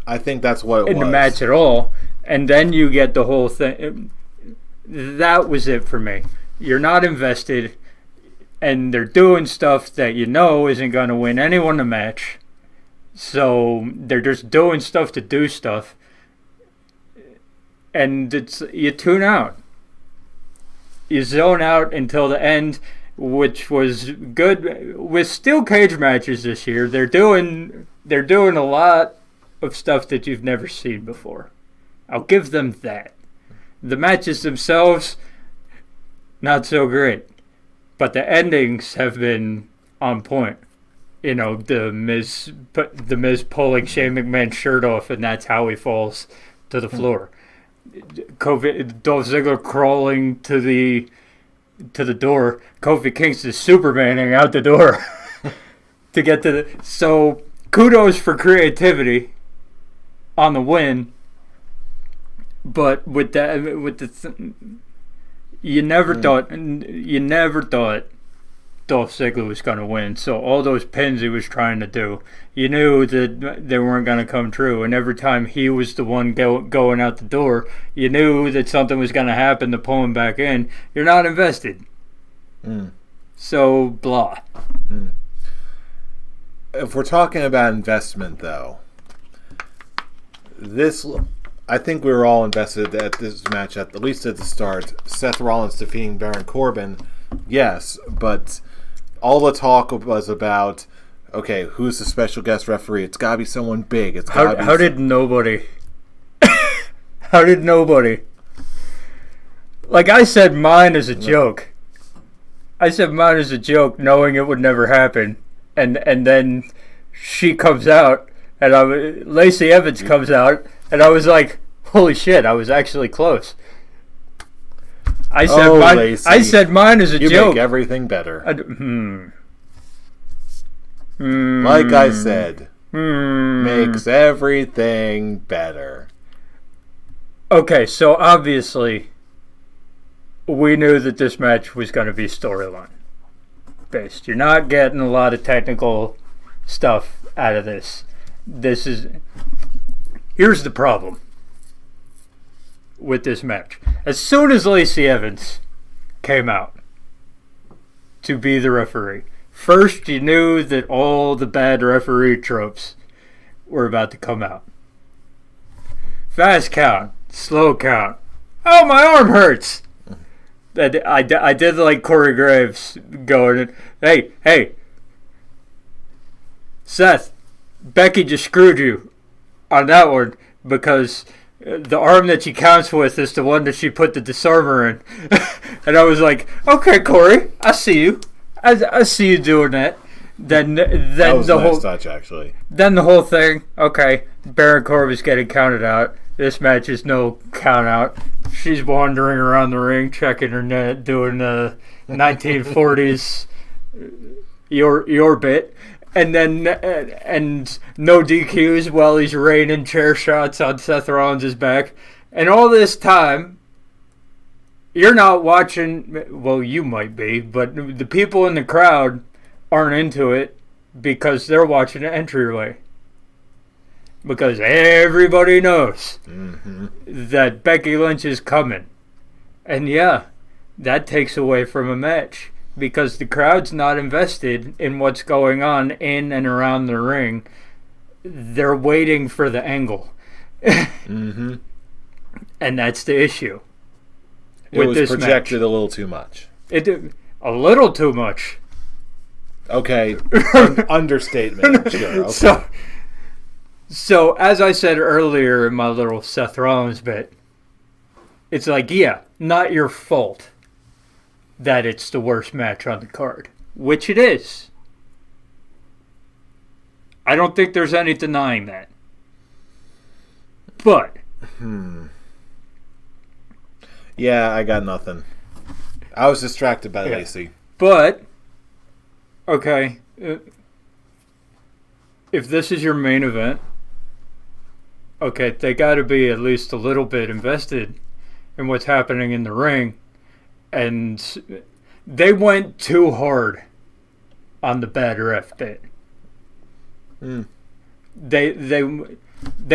I think that's what it was. In the match at all, and then you get the whole thing. That was it for me. You're not invested, and they're doing stuff that isn't going to win anyone the match. So they're just doing stuff to do stuff, and you tune out. You zone out until the end, which was good with steel cage matches this year. They're doing they're doing a lot of stuff that you've never seen before. I'll give them that. The matches themselves, not so great. But the endings have been on point. You know, the Miz pulling Shane McMahon's shirt off, and that's how he falls to the floor. Dolph Ziggler crawling to the door. Kofi Kingston Supermaning out the door to get to the. So kudos for creativity on the win. But with you never thought Dolph Ziggler was going to win. So all those pins he was trying to do, you knew that they weren't going to come true. And every time he was the one going out the door, you knew that something was going to happen to pull him back in. You're not invested. So, blah. If we're talking about investment, though, I think we were all invested at this match, at least at the start. Seth Rollins defeating Baron Corbin, yes, but all the talk was about, okay, who's the special guest referee? It's got to be someone big. It's gotta be how did nobody? How did nobody? Like, I said mine is a joke. I said mine is a joke, knowing it would never happen, and then she comes out, and Lacey Evans comes out, and I was like, holy shit! I was actually close. I said mine is a joke. You make everything better. Like I said, makes everything better. Okay, so obviously, we knew that this match was going to be storyline based. You're not getting a lot of technical stuff out of this. Here's the problem with this match. As soon as Lacey Evans came out to be the referee, first you knew that all the bad referee tropes were about to come out. Fast count, slow count. Oh, my arm hurts. I did like Corey Graves going, hey, Seth, Becky just screwed you on that one because the arm that she counts with is the one that she put the disarmer in. And I was like, okay, Corey, I see you. I see you doing that. Then that was the a nice whole touch, actually. Then the whole thing, okay, Baron Corbin's getting counted out. This match is no count out. She's wandering around the ring, checking her net, doing the 1940s your bit, and then and no DQs while he's raining chair shots on Seth Rollins' back, and all this time you're not watching. Well, you might be, but the people in the crowd aren't into it because they're watching the entryway. Because everybody knows that Becky Lynch is coming. And yeah, that takes away from a match. Because the crowd's not invested in what's going on in and around the ring. They're waiting for the angle. And that's the issue. It was projected a little too much. A little too much. Okay, understatement. Sure, okay. So, as I said earlier in my little Seth Rollins bit, it's like, yeah, not your fault that it's the worst match on the card, which it is. I don't think there's any denying that. But. Yeah, I got nothing. I was distracted by Lacey. But, okay, if this is your main event, okay, they got to be at least a little bit invested in what's happening in the ring. And they went too hard on the bad ref bit. They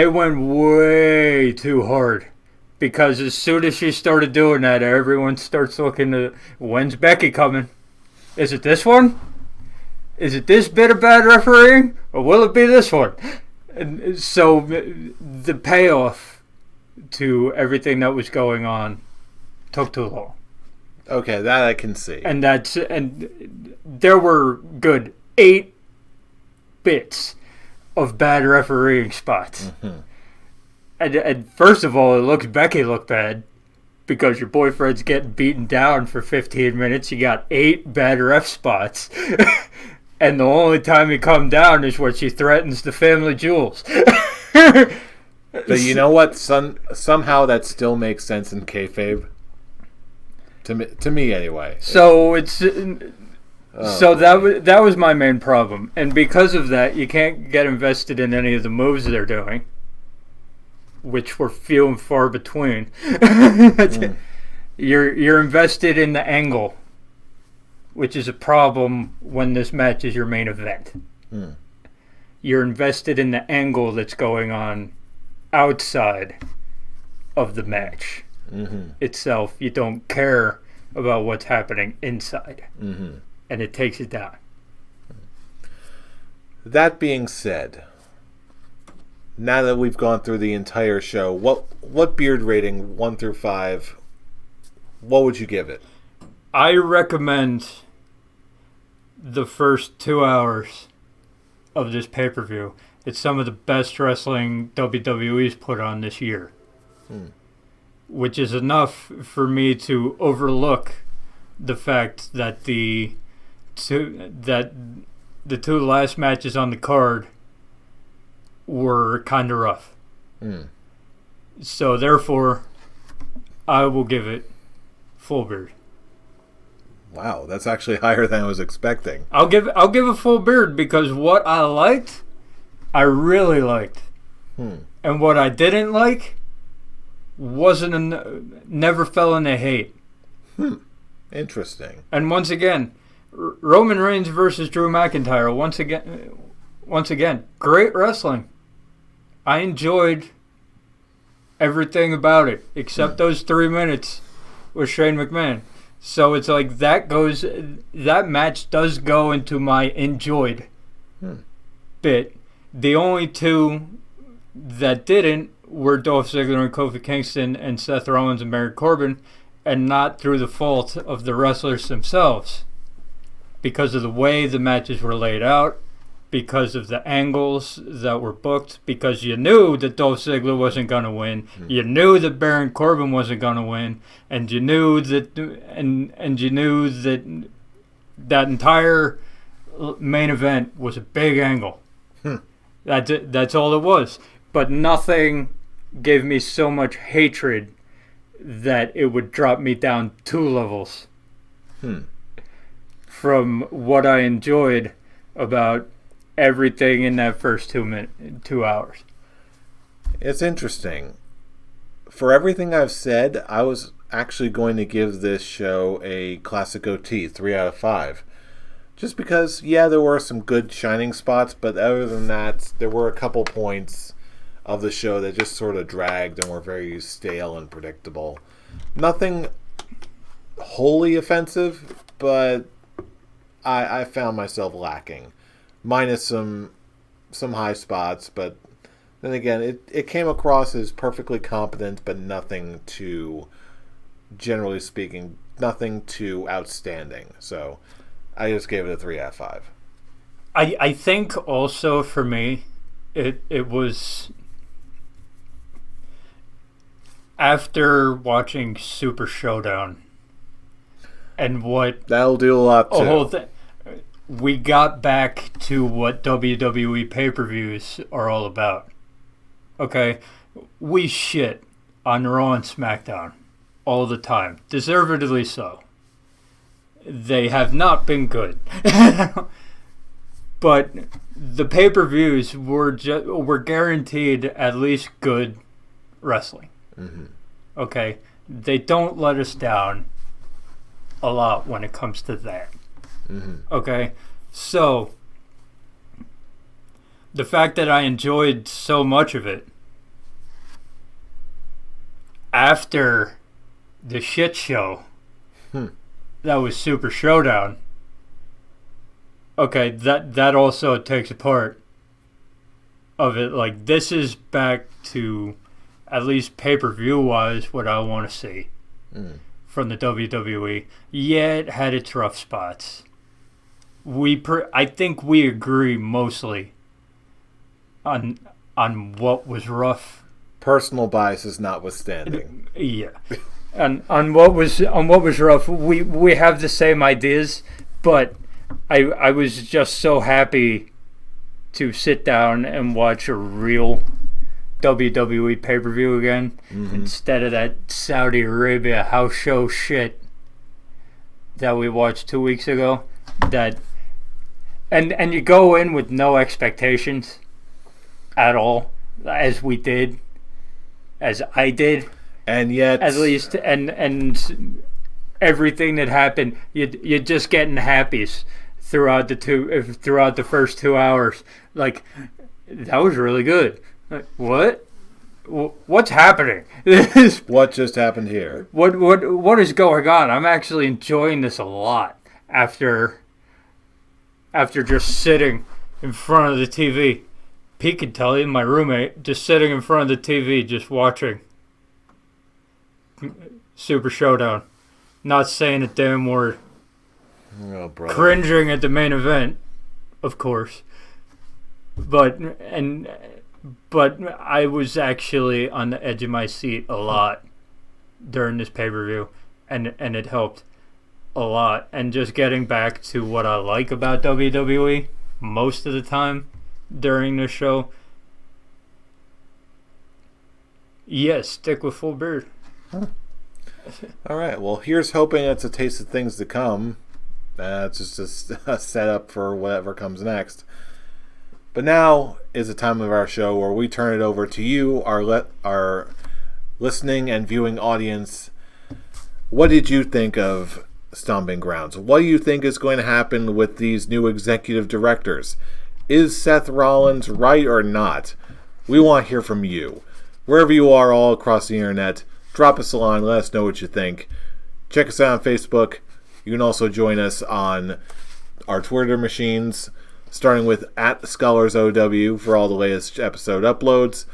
went way too hard. Because as soon as she started doing that, everyone starts looking to, when's Becky coming? Is it this one? Is it this bit of bad refereeing? Or will it be this one? And so the payoff to everything that was going on took too long. Okay, that I can see. And there were good 8 bits of bad refereeing spots. Mm-hmm. And first of all, Becky looked bad because your boyfriend's getting beaten down for 15 minutes. You got 8 bad ref spots. And the only time you come down is when she threatens the family jewels. But you know what? Somehow that still makes sense in kayfabe. To me anyway. So that was my main problem. And because of that, you can't get invested in any of the moves they're doing, which were few and far between. You're invested in the angle, which is a problem when this match is your main event. You're invested in the angle that's going on outside of the match itself. You don't care about what's happening inside, and it takes it down. That being said, now that we've gone through the entire show, what beard rating 1 through 5? What would you give it? I recommend the first 2 hours of this pay-per-view. It's some of the best wrestling WWE's put on this year. Which is enough for me to overlook the fact that the two last matches on the card were kind of rough. So therefore, I will give it full beard. Wow, that's actually higher than I was expecting. I'll give a full beard because what I liked, I really liked, and what I didn't like never fell into hate. Interesting. And once again, Roman Reigns versus Drew McIntyre. Once again, great wrestling. I enjoyed everything about it except those 3 minutes with Shane McMahon. So it's like that match does go into my enjoyed bit. The only 2 that didn't were Dolph Ziggler and Kofi Kingston and Seth Rollins and Baron Corbin, and not through the fault of the wrestlers themselves. Because of the way the matches were laid out, because of the angles that were booked, because you knew that Dolph Ziggler wasn't going to win, you knew that Baron Corbin wasn't going to win, and you knew that that entire main event was a big angle. That's all it was. But nothing gave me so much hatred that it would drop me down 2 levels from what I enjoyed about everything in that first 2 hours. It's interesting. For everything I've said, I was actually going to give this show a classic OT, 3 out of 5. Just because, yeah, there were some good shining spots, but other than that, there were a couple points of the show that just sort of dragged and were very stale and predictable. Nothing wholly offensive, but I found myself lacking. Minus some high spots, but then again, it came across as perfectly competent, but nothing too, generally speaking, nothing too outstanding. So I just gave it a 3 out of 5. I think also for me, it was after watching Super Showdown and what that'll do a lot too. We got back to what WWE pay-per-views are all about. Okay, we shit on Raw and SmackDown all the time, deservedly so. They have not been good. But the pay-per-views were guaranteed at least good wrestling. Okay, they don't let us down a lot when it comes to that. Okay, so the fact that I enjoyed so much of it after the shit show that was Super Showdown, okay, that also takes a part of it. Like, this is back to, at least pay-per-view wise, what I want to see from the WWE. Yeah, it had its rough spots. I think we agree mostly on what was rough. Personal biases notwithstanding. Yeah. And on what was rough, we have the same ideas, but I was just so happy to sit down and watch a real WWE pay-per-view again instead of that Saudi Arabia house show shit that we watched 2 weeks ago. And you go in with no expectations at all, as we did, as I did, and yet at least, and everything that happened, you're just getting happies throughout the first 2 hours. Like, that was really good. Like, what's happening? What just happened here? What is going on? I'm actually enjoying this a lot after just sitting in front of the TV. Pete can tell you, my roommate, just sitting in front of the TV, just watching Super Showdown, not saying a damn word, cringing at the main event, of course. But I was actually on the edge of my seat a lot during this pay-per-view, and it helped a lot. And just getting back to what I like about WWE most of the time during this show, yes, stick with full beard. All right, well, here's hoping it's a taste of things to come. It's just a setup for whatever comes next. But now is the time of our show where we turn it over to you, our listening and viewing audience. What did you think of Stomping Grounds? What do you think is going to happen with these new executive directors? Is Seth Rollins right or not? We want to hear from you. Wherever you are all across the internet, drop us a line, let us know what you think. Check us out on Facebook. You can also join us on our Twitter machines, starting with @ScholarsOW for all the latest episode uploads.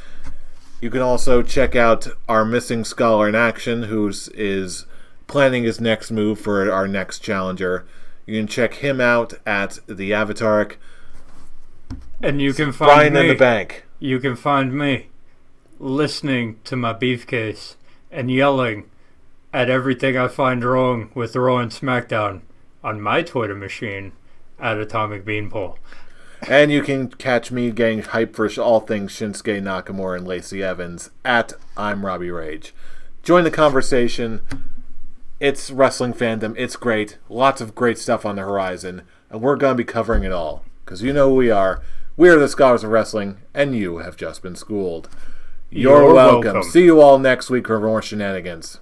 You can also check out our missing scholar in action, who is planning his next move for our next challenger. You can check him out at the Avatar. And you can find Brian me in the bank. You can find me listening to my beefcase and yelling at everything I find wrong with Raw and SmackDown on my Twitter machine at Atomic Beanpole. And you can catch me getting hyped for all things Shinsuke Nakamura and Lacey Evans at I'm Robbie Rage. Join the conversation. It's wrestling fandom. It's great. Lots of great stuff on the horizon. And we're going to be covering it all. Because you know who we are. We are the Scholars of Wrestling. And you have just been schooled. You're welcome. See you all next week for more shenanigans.